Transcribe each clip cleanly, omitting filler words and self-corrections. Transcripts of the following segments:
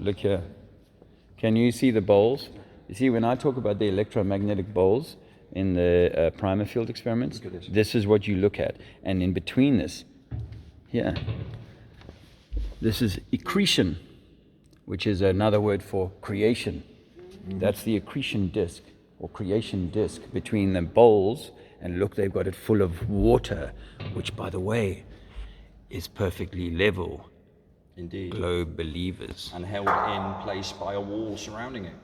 Look here. Can you see the bowls? You see, when I talk about the electromagnetic bowls in the primer field experiments, this is what you look at. And in between this, here, this is accretion, which is another word for creation. That's the accretion disk or creation disk between the bowls. And look, they've got it full of water, which, by the way, is perfectly level. Indeed. Globe believers. And held in place by a wall surrounding it.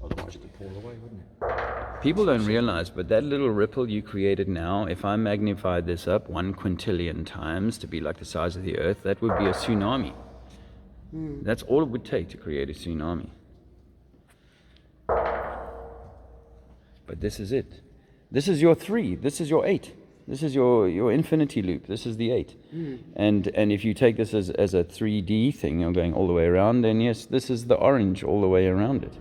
Otherwise it would fall away, wouldn't it? People don't realize, but that little ripple you created now, if I magnified this up 1 quintillion times to be like the size of the Earth, that would be a tsunami. That's all it would take to create a tsunami. But this is it. This is your 3. This is your 8. This is your infinity loop. This is the 8. And if you take this as a 3D thing, you're going all the way around, then yes, this is the orange all the way around it.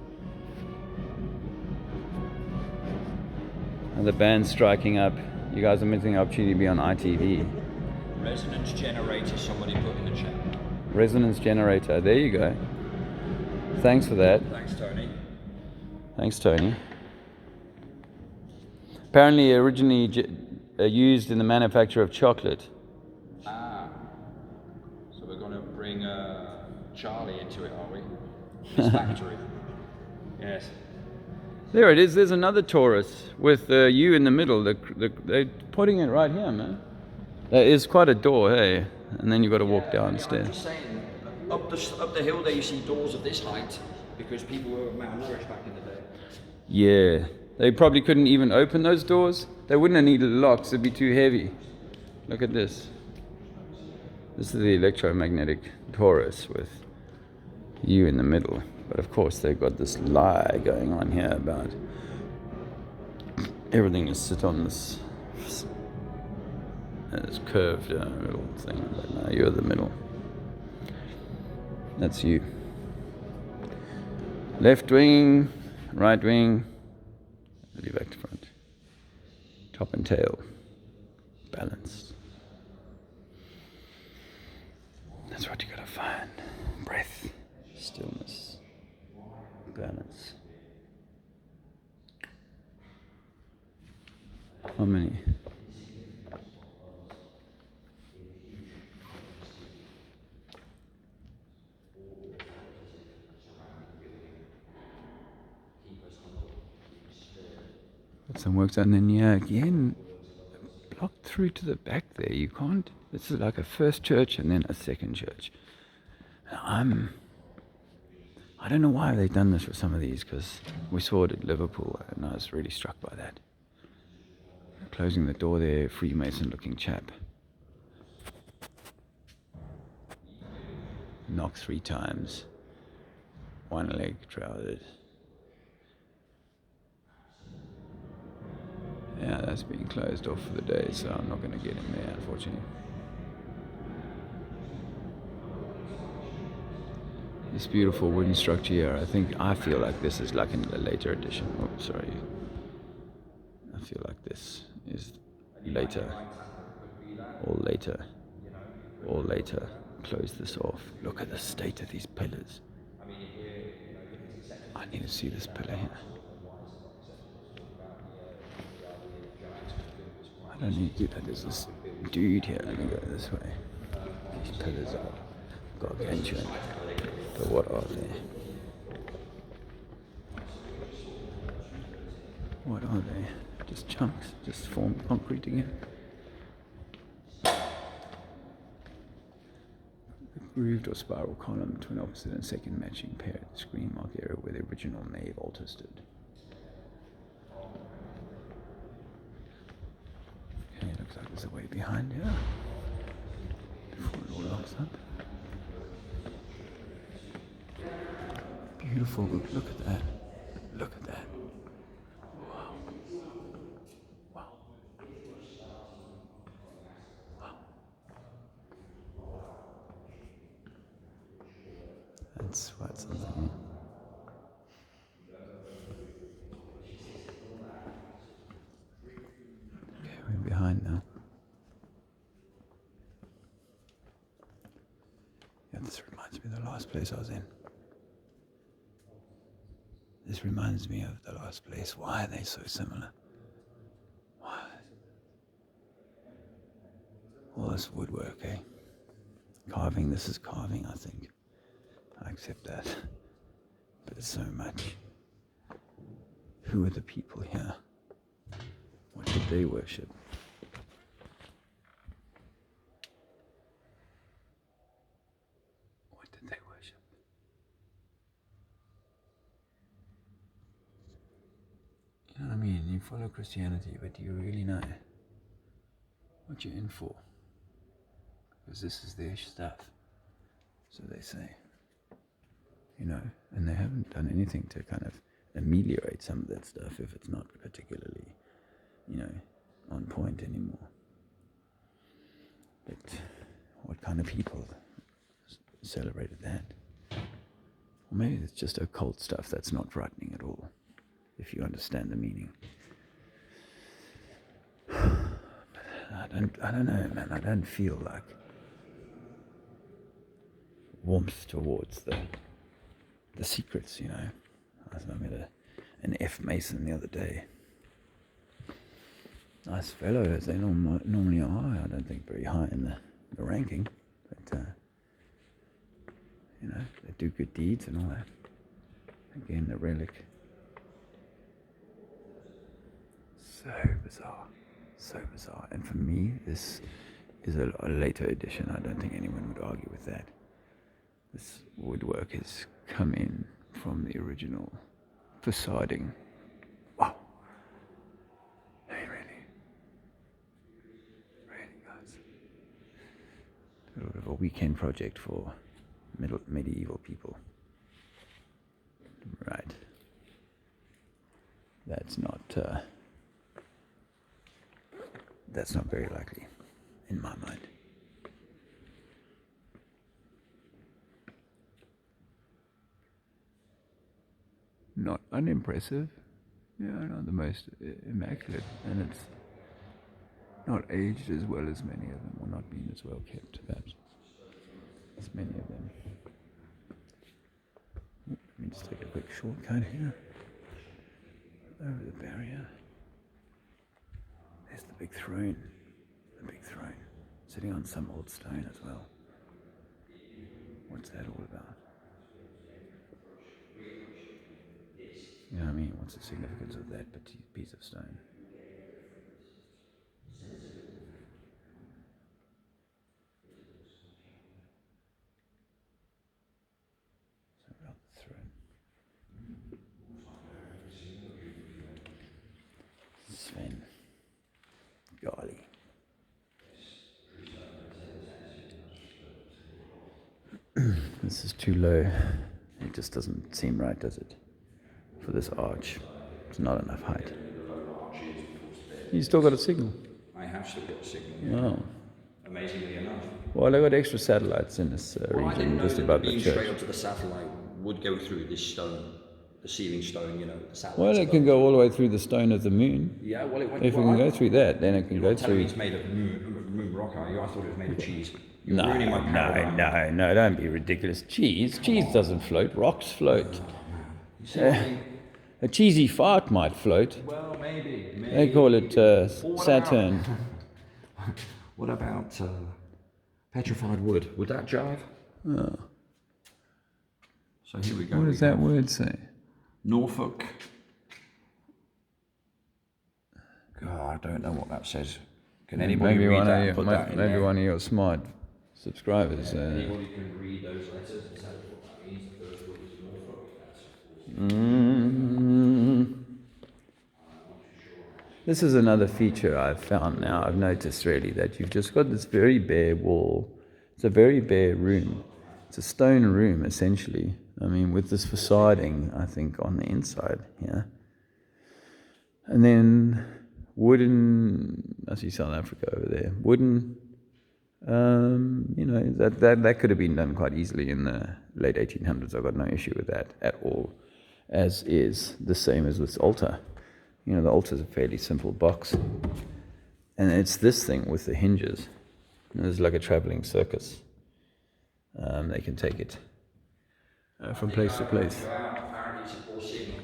And the band's striking up. You guys are missing the opportunity to be on ITV. Resonance generator, somebody put in the chat. Resonance generator. There you go. Thanks for that. Thanks, Tony. Thanks, Tony. Apparently originally used in the manufacture of chocolate. Ah. So we're going to bring Charlie into it, are we? His factory. Yes. There it is. There's another Taurus with you in the middle. They're putting it right here, man. There is quite a door, hey? And then you've got to walk downstairs. I'm just saying, up the hill there you see doors of this height because people were malnourished back in the day. Yeah. They probably couldn't even open those doors. They wouldn't have needed locks. It'd be too heavy. Look at this. This is the electromagnetic Taurus with you in the middle. But of course they've got this lie going on here about everything is sit on this curved middle thing. But no, you're the middle. That's you. Left wing, right wing. Really back to front. Top and tail. Balance. That's what you gotta find. Breath. Stillness. Balance. How many? Got some work done, then yeah, again, blocked through to the back there. You can't. This is like a first church and then a second church. I don't know why they've done this with some of these, because we saw it at Liverpool and I was really struck by that. Closing the door there, Freemason looking chap. Knocked 3 times. 1 leg trouted. Yeah, that's being closed off for the day, so I'm not going to get in there, unfortunately. This beautiful wooden structure here, I feel like this is like in a later edition. Oh, sorry. I feel like this is later. Or later. Or later. Close this off. Look at the state of these pillars. I need to see this pillar here. I don't need to do that. There's this dude here. Let me go this way. These pillars are gargantuan. But what are they? What are they? Just chunks, just formed concrete again. A grooved or spiral column, twin opposite and second matching pair at the screen mark area where the original nave altar stood. Okay, looks like there's a way behind here. Before it all locks up. Beautiful, look at that. Look at that. Wow. Wow. Wow. That's quite something. Okay, we're behind now. Got the This reminds me of the last place I was in. This reminds me of the last place. Why are they so similar? Why? All this woodwork, eh? Carving, this is carving, I think. I accept that. But it's so much. Who are the people here? What did they worship? What did they worship? You know what I mean? You follow Christianity, but do you really know what you're in for? Because this is their stuff. So they say. You know, and they haven't done anything to kind of ameliorate some of that stuff if it's not particularly, you know, on point anymore. But what kind of people celebrated that? Or maybe it's just occult stuff that's not frightening at all, if you understand the meaning. I don't know, man. I don't feel like warmth towards the secrets, you know. I met an F Mason the other day. Nice fellow, as they normally are. I don't think very high in the ranking, but you know, they do good deeds and all that. Again, the relic. So bizarre. And for me, this is a later edition. I don't think anyone would argue with that. This woodwork has come in from the original facading. Wow. Hey, really, guys. A little bit of a weekend project for medieval people. Right. That's not very likely, in my mind. Not unimpressive, yeah, not the most immaculate, and it's not aged as well as many of them, or not been as well kept, perhaps, as many of them. Let me just take a quick shortcut here, over the barrier. There's the big throne, sitting on some old stone as well. What's that all about? You know what I mean? What's the significance of that piece of stone? So about the throne. Sven. Golly. This is too low. It just doesn't seem right, does it? For this arch. It's not enough height. You still got a signal? I have still got a signal. Yeah. Oh. Amazingly enough. Well, I got extra satellites in this region, just above the being church. straight up to the satellite would go through this stone, the ceiling stone, you know, the satellite. Well, it can go all the way through the stone of the moon. Yeah, well, it went. If it can go through that, then it can go through. It's made of moon rock, are you? I thought it was made of cheese. No, don't be ridiculous. Cheese doesn't float. Rocks float. A cheesy fart might float. Well, maybe. They call it Saturn. What about petrified wood? Would that jive? Oh. So here we go. What does that word say? Norfolk. God, I don't know what that says. Can anybody read that and put that in maybe there? one of your smart subscribers. Anybody can read those letters and tell us what that means. The first word is Norfolk. This is another feature I've found now. I've noticed really that you've just got this very bare wall. It's a very bare room. It's a stone room essentially. I mean, with this facading, I think, on the inside here. And then wooden, I see South Africa over there. Wooden, you know, that could have been done quite easily in the late 1800s. I've got no issue with that at all. As is the same as this altar. You know, the altar is a fairly simple box. And it's this thing with the hinges. And it's like a traveling circus. They can take it from place to place. Apparently it's a poor signal.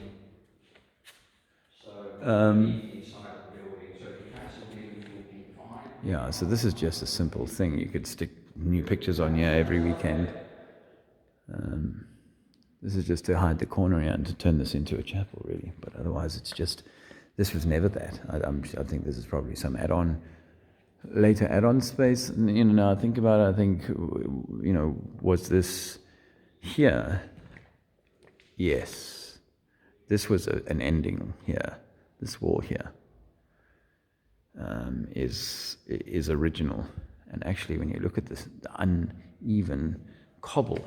So inside the building, so if you cancel him, you'll be fine. Yeah, so this is just a simple thing. You could stick new pictures on here every weekend. This is just to hide the corner here and to turn this into a chapel, really. But otherwise, it's just, this was never that. I think this is probably some later add-on space. And, now I think about it, I think, was this here? Yes. This was an ending here. This wall here is original. And actually, when you look at this, the uneven cobble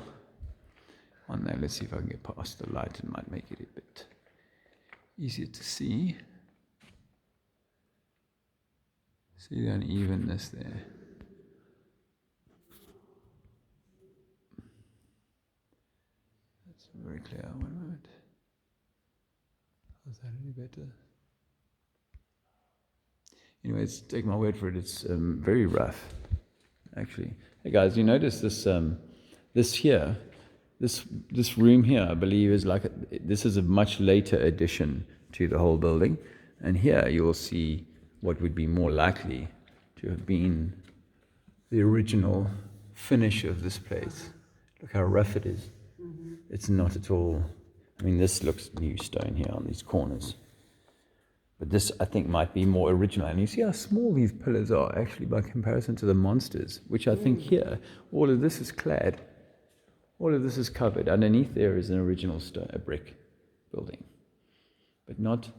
on there, let's see if I can get past the light. It might make it a bit easier to see. See the unevenness there. That's very clear. One moment. Is that any better? Anyways, take my word for it. It's very rough, actually. Hey guys, you notice this? This room here, I believe, is this is a much later addition to the whole building, and here you'll see what would be more likely to have been the original finish of this place. Look how rough it is. Mm-hmm. It's not at all. I mean, this looks new stone here on these corners. But this, I think, might be more original. And you see how small these pillars are, actually, by comparison to the monsters, which I think here, all of this is clad. All of this is covered. Underneath there is an original stone, a brick building. But not...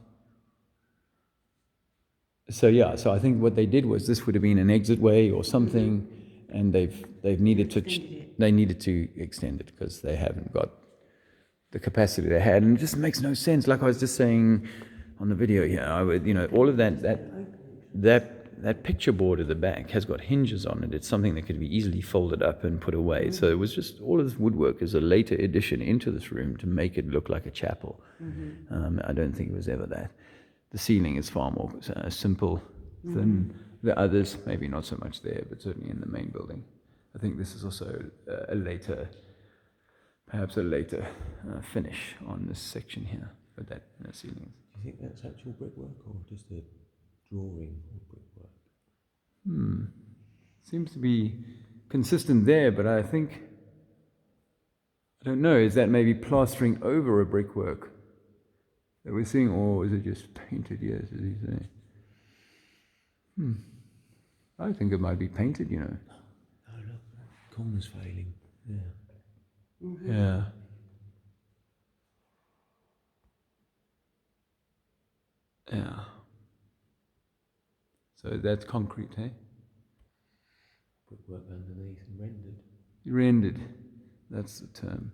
So I think what they did was this would have been an exit way or something, and they needed to extend it because they haven't got the capacity they had, and it just makes no sense. Like I was just saying on the video here, all of that picture board at the back has got hinges on it. It's something that could be easily folded up and put away. Mm-hmm. So it was just all of this woodwork is a later addition into this room to make it look like a chapel. Mm-hmm. I don't think it was ever that. The ceiling is far more simple than the others. Maybe not so much there, but certainly in the main building. I think this is also perhaps a later finish on this section here, but that ceiling. Do you think that's actual brickwork or just a drawing of brickwork? Seems to be consistent there, but I don't know, is that maybe plastering over a brickwork that we're seeing, or is it just painted, yes, as you say? I think it might be painted, Oh, look, that corner's failing. Yeah. Mm-hmm. Yeah. Yeah. So that's concrete, eh? Brickwork underneath and rendered. Rendered, that's the term.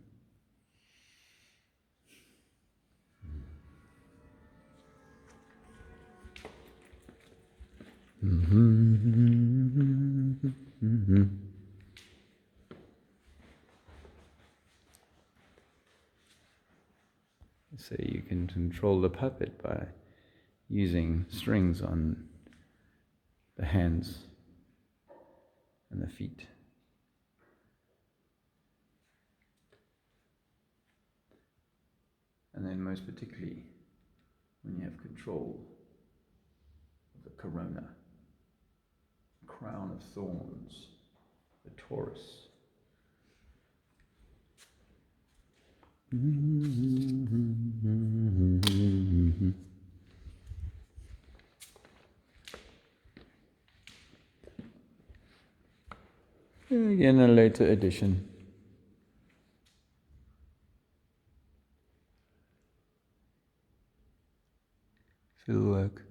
So you can control the puppet by using strings on the hands and the feet. And then most particularly when you have control of the corona, crown of thorns, the Taurus. Again, a later edition. Fiddlework.